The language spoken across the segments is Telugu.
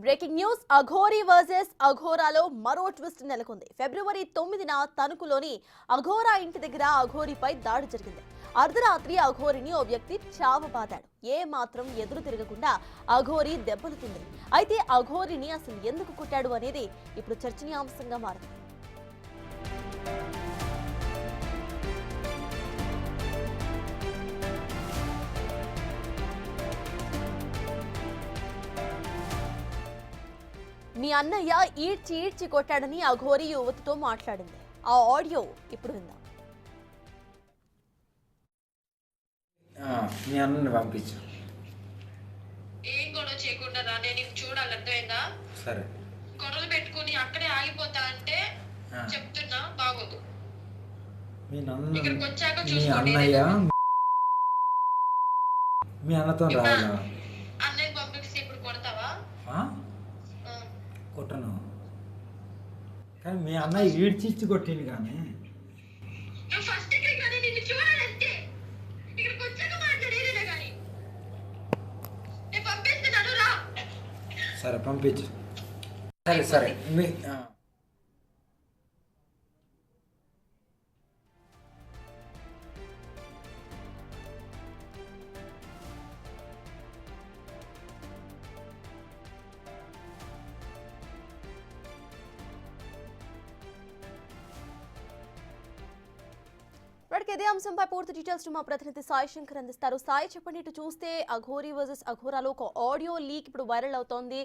బ్రేకింగ్ న్యూస్ అఘోరీ వర్సెస్ అఘోరాలో మరో ట్విస్ట్ నెలకొంది. ఫిబ్రవరి 9న తణుకులోని అఘోరా ఇంటి దగ్గర అఘోరీపై దాడి జరిగింది. అర్ధరాత్రి అఘోరిని ఓ వ్యక్తి చావబాదాడు. ఏ మాత్రం ఎదురు తిరగకుండా అఘోరీ దెబ్బలు తింది. అయితే అఘోరిని అసలు ఎందుకు కొట్టాడు అనేది ఇప్పుడు చర్చనీయాంశంగా మారింది. మీ అన్నయ్య ఈడ్చి కొట్టాడని అఘోరీ యువతితో మాట్లాడింది. ఆ ఆడియో ఇప్పుడు విందాం. మీ అన్నని పంపించు. ఏం గొడవ చేయకుండా రా, నేను చూడాలి, అర్థమైందా? సరే. గొడవలు పెట్టుకుని అక్కడే ఆగిపోతా అంటే చెప్తున్నా, బాగోదు. ఇక్కడికి వచ్చాక మీ అన్నయ్య మీ అన్నతో రావాలా? అన్నయ్య పంపిస్తే ఇప్పుడు కొడతావా? కొట్టను, కానీ మీ అన్నయ్య ఈడ్చిచ్చి కొట్టింది. కానీ ఫస్ట్ ఇక్కడికి రాని నిన్ను చూడాలంటే ఇక్కడికి వచ్చాక మాట్లాడేదే. కానీ నేను పంపిస్తున్నాను, రా. సరే పంపించు. సరే సరే. మీ ఇదే అంశంపై పూర్తి డీటెయిల్స్ మా ప్రతినిధి సాయి శంకర్ అందిస్తారు. సాయి, చెప్పండి. ఇటు చూస్తే అఘోరీ వర్సెస్ అఘోరాలో ఒక ఆడియో లీక్ ఇప్పుడు వైరల్ అవుతోంది.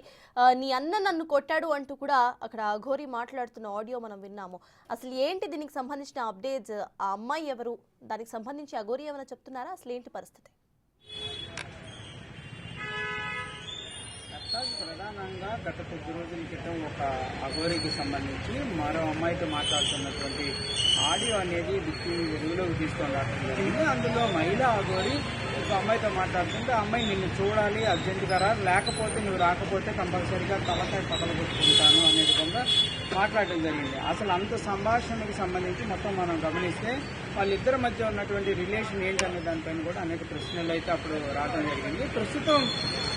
నీ అన్న నన్ను కొట్టాడు అంటూ కూడా అక్కడ అఘోరీ మాట్లాడుతున్న ఆడియో మనం విన్నాము. అసలు ఏంటి దీనికి సంబంధించిన అప్డేట్స్? ఆ అమ్మాయి ఎవరు? దానికి సంబంధించి అఘోరీ ఏమైనా చెప్తున్నారా? అసలు ఏంటి పరిస్థితి? ప్రధానంగా గత కొద్ది రోజుల క్రితం ఒక అఘోరీకి సంబంధించి మరో అమ్మాయితో మాట్లాడుతున్నటువంటి ఆడియో అనేది వెలుగులోకి తీసుకొని రావడం జరిగింది. అందులో మహిళా అఘోరీ ఒక అమ్మాయితో మాట్లాడుతుంటే, ఆ అమ్మాయి నిన్ను చూడాలి, అర్జెంటుగా రా, లేకపోతే నువ్వు రాకపోతే కంపల్సరీగా తలకాయ పగలగొట్టుకుంటాను అనే విధంగా మాట్లాడడం జరిగింది. అసలు అంత సంభాషణకు సంబంధించి మొత్తం మనం గమనిస్తే వాళ్ళిద్దరి మధ్య ఉన్నటువంటి రిలేషన్ ఏంటనే దానిపైన కూడా అనేక ప్రశ్నలు అయితే అప్పుడు రావడం జరిగింది. ప్రస్తుతం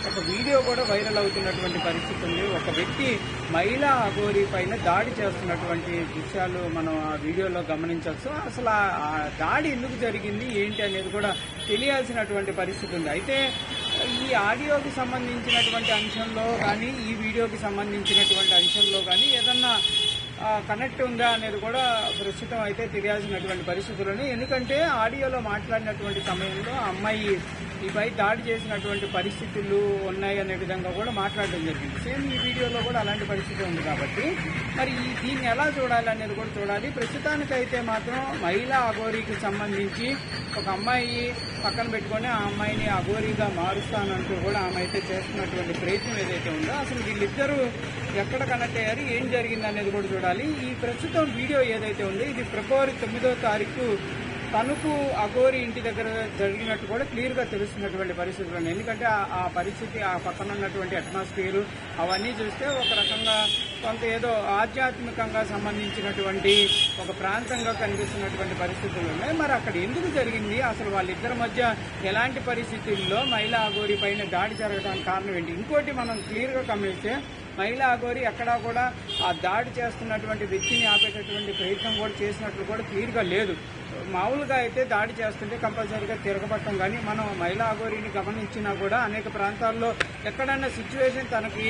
ఒక వీడియో కూడా వైరల్ అవుతున్నటువంటి పరిస్థితి ఉంది. ఒక వ్యక్తి మహిళా అఘోరీ పైన దాడి చేస్తున్నటువంటి దృశ్యాలు మనం ఆ వీడియోలో గమనించవచ్చు. అసలు ఆ దాడి ఎందుకు జరిగింది ఏంటి అనేది కూడా తెలియాల్సినటువంటి పరిస్థితి ఉంది. అయితే ఈ ఆడియోకి సంబంధించినటువంటి అంశంలో కానీ, ఈ వీడియోకి సంబంధించినటువంటి అంశంలో కానీ ఏదన్నా కనెక్ట్ ఉందా అనేది కూడా ప్రస్తుతం అయితే తెలియాల్సినటువంటి పరిస్థితులని. ఎందుకంటే ఆడియోలో మాట్లాడినటువంటి సమయంలో అమ్మాయి ఈపై దాడి చేసినటువంటి పరిస్థితులు ఉన్నాయి అనే విధంగా కూడా మాట్లాడడం జరిగింది. సేమ్ ఈ వీడియోలో కూడా అలాంటి పరిస్థితి ఉంది. కాబట్టి మరి దీన్ని ఎలా చూడాలి అనేది కూడా చూడాలి. ప్రస్తుతానికైతే మాత్రం మహిళా అఘోరీకి సంబంధించి ఒక అమ్మాయి పక్కన పెట్టుకొని ఆ అమ్మాయిని అఘోరీగా మారుస్తానంటూ కూడా ఆమె అయితే చేస్తున్నటువంటి ప్రయత్నం ఏదైతే ఉందో, అసలు వీళ్ళిద్దరూ ఎక్కడ కనెక్ట్ అయ్యారు, ఏం జరిగింది అనేది కూడా చూడాలి. ఈ ప్రస్తుతం వీడియో ఏదైతే ఉందో ఇది ఫిబ్రవరి 9వ తారీఖు తణుకు అఘోరీ ఇంటి దగ్గర జరిగినట్టు కూడా క్లియర్గా తెలుస్తున్నటువంటి పరిస్థితులు ఉన్నాయి. ఎందుకంటే ఆ పరిస్థితి, ఆ పక్కన ఉన్నటువంటి అట్మాస్ఫియర్ అవన్నీ చూస్తే ఒక రకంగా కొంత ఏదో ఆధ్యాత్మికంగా సంబంధించినటువంటి ఒక ప్రాంతంగా కనిపిస్తున్నటువంటి పరిస్థితులు ఉన్నాయి. మరి అక్కడ ఎందుకు జరిగింది, అసలు వాళ్ళిద్దరి మధ్య ఎలాంటి పరిస్థితుల్లో మహిళా అఘోరీ పైన దాడి జరగడానికి కారణం ఏంటి? ఇంకోటి మనం క్లియర్గా గమనిస్తే మహిళా అఘోరీ ఎక్కడా కూడా ఆ దాడి చేస్తున్నటువంటి వ్యక్తిని ఆపేటటువంటి ప్రయత్నం కూడా చేసినట్లు కూడా క్లియర్గా లేదు. మామూలుగా అయితే దాడి చేస్తుంటే కంపల్సరీగా తిరగబట్టం, కానీ మనం మహిళా అఘోరీని గమనించినా కూడా అనేక ప్రాంతాల్లో ఎక్కడైనా సిచ్యువేషన్ తనకి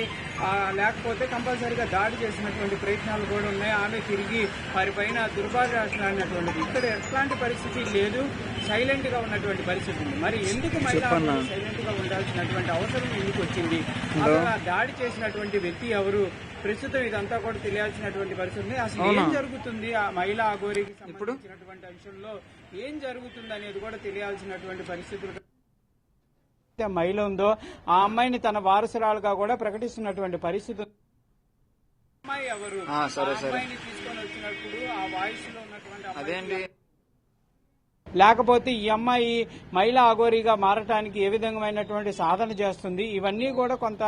లేకపోతే కంపల్సరీగా దాడి చేసినటువంటి ప్రయత్నాలు కూడా ఉన్నాయి. ఆమె తిరిగి వారిపైన దుర్భాషలాడినటువంటిది. ఇక్కడ ఎట్లాంటి పరిస్థితి లేదు, సైలెంట్ గా ఉన్నటువంటి పరిస్థితి ఉంది. మరి ఎందుకు మహిళా సైలెంట్ గా ఉండాల్సినటువంటి అవసరం ఎందుకు వచ్చింది? అసలు దాడి చేసినటువంటి వ్యక్తి ఎవరు? ప్రస్తుతం ఇదంతా కూడా తెలియాల్సినటువంటి పరిస్థితి. అసలు ఏం జరుగుతుంది ఆ మహిళా అఘోరీకి సంబంధించినటువంటి అంశంలో ఏం జరుగుతుంది అనేది కూడా తెలియాల్సినటువంటి పరిస్థితులు. మహిళ ఉందో ఆ అమ్మాయిని తన వారసురాలుగా కూడా ప్రకటిస్తున్నటువంటి పరిస్థితి. అమ్మాయి ఎవరు? అమ్మాయిని తీసుకొని వచ్చినప్పుడు ఆ వాయిస్ లో ఉన్నటువంటి లేకపోతే ఈ అమ్మాయి మహిళా అఘోరీగా మారటానికి ఏ విధమైనటువంటి సాధన చేస్తుంది, ఇవన్నీ కూడా కొంత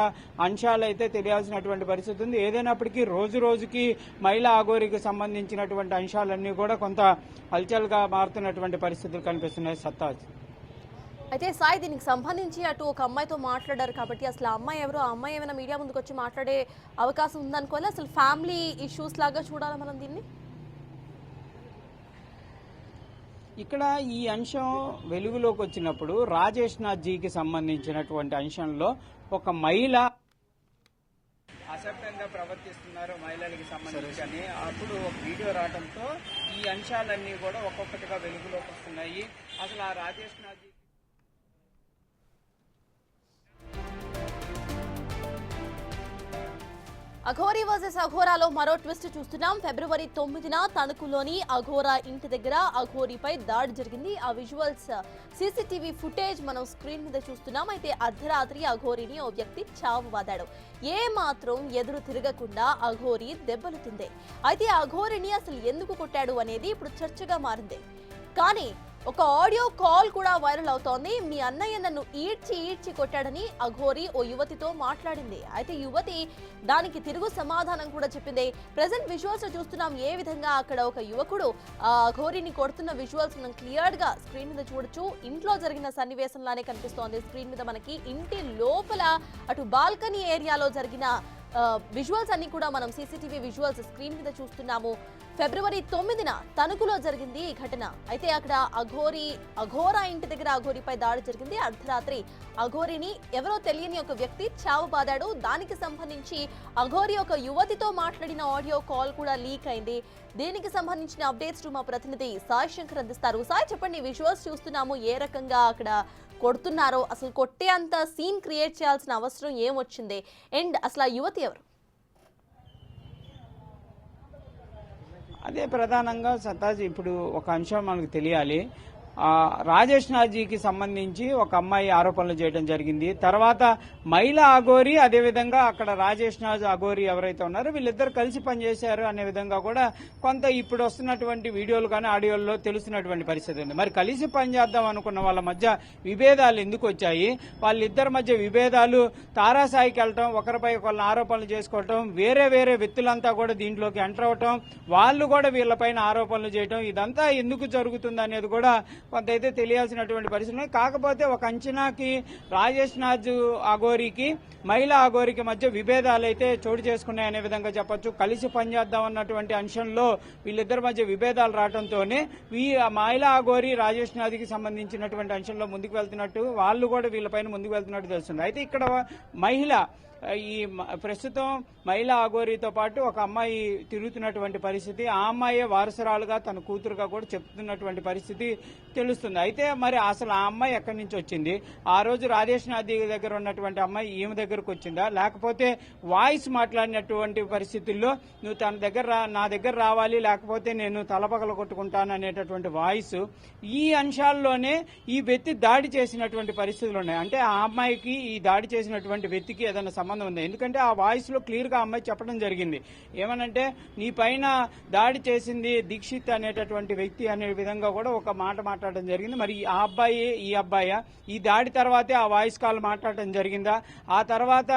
అంశాలు అయితే తెలియాల్సినటువంటి పరిస్థితి ఉంది. ఏదైనప్పటికీ రోజు రోజుకి మహిళా అఘోరీకి సంబంధించినటువంటి అంశాలన్నీ కూడా కొంత హల్చల్గా మారుతున్నటువంటి పరిస్థితులు కనిపిస్తున్నాయి. సత్తాజ్. అయితే సాయి దీనికి సంబంధించి అటు ఒక అమ్మాయితో మాట్లాడారు కాబట్టి అసలు ఆ అమ్మాయి ఎవరు, ఆ అమ్మాయి ఏమైనా మీడియా ముందుకు వచ్చి మాట్లాడే అవకాశం ఉందనుకోవాలి. అసలు ఫ్యామిలీ ఇష్యూస్ లాగా చూడాలి మనం దీన్ని. ఇక్కడ ఈ అంశం వెలుగులోకి వచ్చినప్పుడు రాజేష్ నాథ్ జీకి సంబంధించినటువంటి అంశంలో ఒక మహిళ అసభ్యంగా ప్రవర్తిస్తున్నారు మహిళలకి సంబంధించి అని అప్పుడు ఒక వీడియో రావడంతో ఈ అంశాలన్నీ కూడా ఒక్కొక్కటిగా వెలుగులోకి వస్తున్నాయి. అసలు ఆ రాజేష్ నాథ్ అఘోరీ వర్సెస్ అఘోరాలో మరో ట్విస్ట్ చూస్తున్నాం. ఫిబ్రవరి 9న తణుకులోని అఘోరా ఇంటి దగ్గర అఘోరీపై దాడి జరిగింది. ఆ విజువల్స్ సీసీటీవీ ఫుటేజ్ మనం స్క్రీన్ మీద చూస్తున్నాం. అయితే అర్ధరాత్రి అఘోరీని ఓ వ్యక్తి చావువాదాడు. ఏ మాత్రం ఎదురు తిరగకుండా అఘోరీ దెబ్బలు తిందే. అయితే అఘోరీని అసలు ఎందుకు కొట్టాడు అనేది ఇప్పుడు చర్చగా మారింది. కానీ ఒక ఆడియో కాల్ కూడా వైరల్ అవుతోంది. మీ అన్నయ్య నన్ను ఈడ్చి కొట్టాడని అఘోరీ ఓ యువతితో మాట్లాడింది. అయితే యువతి దానికి తిరుగు సమాధానం కూడా చెప్పింది. ప్రెసెంట్ విజువల్స్ చూస్తున్నాం ఏ విధంగా అక్కడ ఒక యువకుడు అఘోరీని కొడుతున్న విజువల్స్ మనం క్లియర్ గా స్క్రీన్ మీద చూడొచ్చు. ఇంట్లో జరిగిన సన్నివేశంలానే కనిపిస్తోంది స్క్రీన్ మీద మనకి. ఇంటి లోపల అటు బాల్కనీ ఏరియాలో జరిగిన విజువల్స్ అన్ని కూడా మనం సీసీటీవీ విజువల్స్ స్క్రీన్ మీద చూస్తున్నాము. ఫిబ్రవరి 9న తణుకులో జరిగింది ఈ ఘటన. అయితే అక్కడ అఘోరా ఇంటి దగ్గర అఘోరీపై దాడి జరిగింది. అర్ధరాత్రి అఘోరీని ఎవరో తెలియని ఒక వ్యక్తి చావుబాదాడు. దానికి సంబంధించి అఘోరీ ఒక యువతితో మాట్లాడిన ఆడియో కాల్ కూడా లీక్ అయింది. దీనికి సంబంధించిన అప్డేట్స్ మా ప్రతినిధి సాయి శంకర్ అందిస్తారు. సాయి చెప్పండి, విజువల్స్ చూస్తున్నాము ఏ రకంగా అక్కడ కొడుతున్నారో, అసలు కొట్టే అంత సీన్ క్రియేట్ చేయాల్సిన అవసరం ఏమొచ్చింది, అండ్ అసలు ఆ యువతి ఎవరు? అదే ప్రధానంగా సత్తాజ్ ఇప్పుడు ఒక అంశం మనకు తెలియాలి. రాజేష్ నాథ్జీకి సంబంధించి ఒక అమ్మాయి ఆరోపణలు చేయడం జరిగింది. తర్వాత మహిళా అఘోరీ, అదేవిధంగా అక్కడ రాజేష్ నాథ్ అఘోరీ ఎవరైతే ఉన్నారో వీళ్ళిద్దరు కలిసి పనిచేశారు అనే విధంగా కూడా కొంత ఇప్పుడు వస్తున్నటువంటి వీడియోలు కానీ ఆడియోల్లో తెలుస్తున్నటువంటి పరిస్థితి ఉంది. మరి కలిసి పనిచేద్దాం అనుకున్న వాళ్ళ మధ్య విభేదాలు ఎందుకు వచ్చాయి? వాళ్ళిద్దరి మధ్య విభేదాలు తారాసాయికి వెళ్ళటం, ఒకరిపై ఒకళ్ళని ఆరోపణలు చేసుకోవటం, వేరే వేరే వ్యక్తులంతా కూడా దీంట్లోకి ఎంటర్ అవటం, వాళ్ళు కూడా వీళ్ళపైన ఆరోపణలు చేయటం, ఇదంతా ఎందుకు జరుగుతుంది అనేది కూడా కొంత అయితే తెలియాల్సినటువంటి పరిస్థితి. కాకపోతే ఒక అంచనాకి రాజేష్ నాథ్ అఘోరీకి మహిళా అఘోరీకి మధ్య విభేదాలు అయితే చోటు చేసుకున్నాయనే విధంగా చెప్పొచ్చు. కలిసి పనిచేద్దాం అన్నటువంటి అంశంలో వీళ్ళిద్దరి మధ్య విభేదాలు రావడంతోనే మహిళా అఘోరీ రాజేష్ నాథ్కి సంబంధించినటువంటి అంశంలో ముందుకు వెళ్తున్నట్టు, వాళ్ళు కూడా వీళ్ళపైన ముందుకు వెళ్తున్నట్టు తెలుస్తుంది. అయితే ఇక్కడ మహిళ ఈ ప్రస్తుతం మహిళా అఘోరీతో పాటు ఒక అమ్మాయి తిరుగుతున్నటువంటి పరిస్థితి, ఆ అమ్మాయి వారసురాలుగా తన కూతురుగా కూడా చెప్తున్నటువంటి పరిస్థితి తెలుస్తుంది. అయితే మరి అసలు ఆ అమ్మాయి ఎక్కడి నుంచి వచ్చింది? ఆ రోజు రాజేష్ నాథ్ దగ్గర ఉన్నటువంటి అమ్మాయి ఈమె దగ్గరకు వచ్చిందా, లేకపోతే వాయిస్ మాట్లాడినటువంటి పరిస్థితుల్లో నువ్వు నా దగ్గర రావాలి, లేకపోతే నేను తలపగల కొట్టుకుంటాను అనేటటువంటి వాయిస్, ఈ అంశాల్లోనే ఈ వ్యక్తి దాడి చేసినటువంటి పరిస్థితులు ఉన్నాయి. అంటే ఆ అమ్మాయికి ఈ దాడి చేసినటువంటి వ్యక్తికి ఏదైనా సంబంధం ఉంది. ఎందుకంటే ఆ వాయిస్ లో క్లియర్ గా అమ్మాయి చెప్పడం జరిగింది. ఏమనంటే నీ పైన దాడి చేసింది దీక్షిత్ అనేటటువంటి వ్యక్తి అనే విధంగా కూడా ఒక మాట మాట్లాడడం జరిగింది. మరి ఆ అబ్బాయి ఈ అబ్బాయి ఈ దాడి తర్వాతే ఆ వాయిస్ కాల్ మాట్లాడటం జరిగిందా? ఆ తర్వాత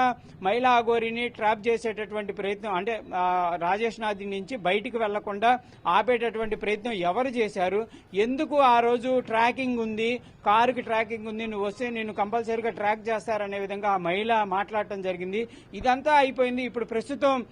మహిళా అఘోరీని ట్రాప్ చేసేటటువంటి ప్రయత్నం, అంటే రాజేష్ నాథ్ నుంచి బయటికి వెళ్లకుండా ఆపేటటువంటి ప్రయత్నం ఎవరు చేశారు? ఎందుకు ఆ రోజు ట్రాకింగ్ ఉంది, కారుకి ట్రాకింగ్ ఉంది, నువ్వు వస్తే నేను కంపల్సరీగా ట్రాక్ చేస్తారనే విధంగా ఆ మహిళ మాట్లాడటం జరిగింది. ఇదంతా అయిపోయింది. ఇప్పుడు ప్రస్తుతం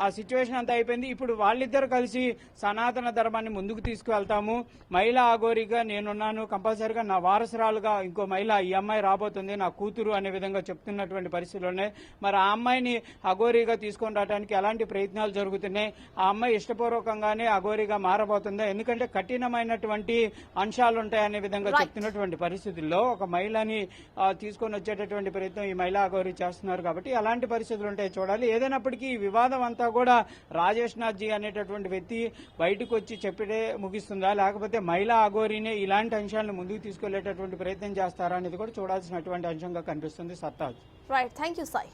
ఆ సిచ్యువేషన్ అంతా అయిపోయింది. ఇప్పుడు వాళ్ళిద్దరు కలిసి సనాతన ధర్మాన్ని ముందుకు తీసుకువెళ్తాము, మహిళా అఘోరీగా నేనున్నాను, కంపల్సరీగా నా వారసురాలుగా ఇంకో మహిళ ఈ అమ్మాయి రాబోతుంది, నా కూతురు అనే విధంగా చెప్తున్నటువంటి పరిస్థితులు ఉన్నాయి. మరి ఆ అమ్మాయిని అఘోరీగా తీసుకొని రావడానికి ఎలాంటి ప్రయత్నాలు జరుగుతున్నాయి? ఆ అమ్మాయి ఇష్టపూర్వకంగానే అఘోరీగా మారబోతుందా? ఎందుకంటే కఠినమైనటువంటి అంశాలు ఉంటాయనే విధంగా చెప్తున్నటువంటి పరిస్థితుల్లో ఒక మహిళని తీసుకొని వచ్చేటటువంటి ప్రయత్నం ఈ మహిళా అఘోరీ చేస్తున్నారు. కాబట్టి ఎలాంటి పరిస్థితులు ఉంటాయి చూడాలి. ఏదైనప్పటికీ ఈ వివాదం అంతా కూడా రాజేష్ నాథ్ జీ అనేటటువంటి వ్యక్తి బయటకు వచ్చి చెప్పిడే ముగిస్తుందా, లేకపోతే మహిళా అఘోరీనే ఇలాంటి అంశాలను ముందుకు తీసుకెళ్లేటటువంటి ప్రయత్నం చేస్తారా అనేది కూడా చూడాల్సినటువంటి అంశంగా కనిపిస్తుంది. సత్తాజ్. Right, thank you Sai.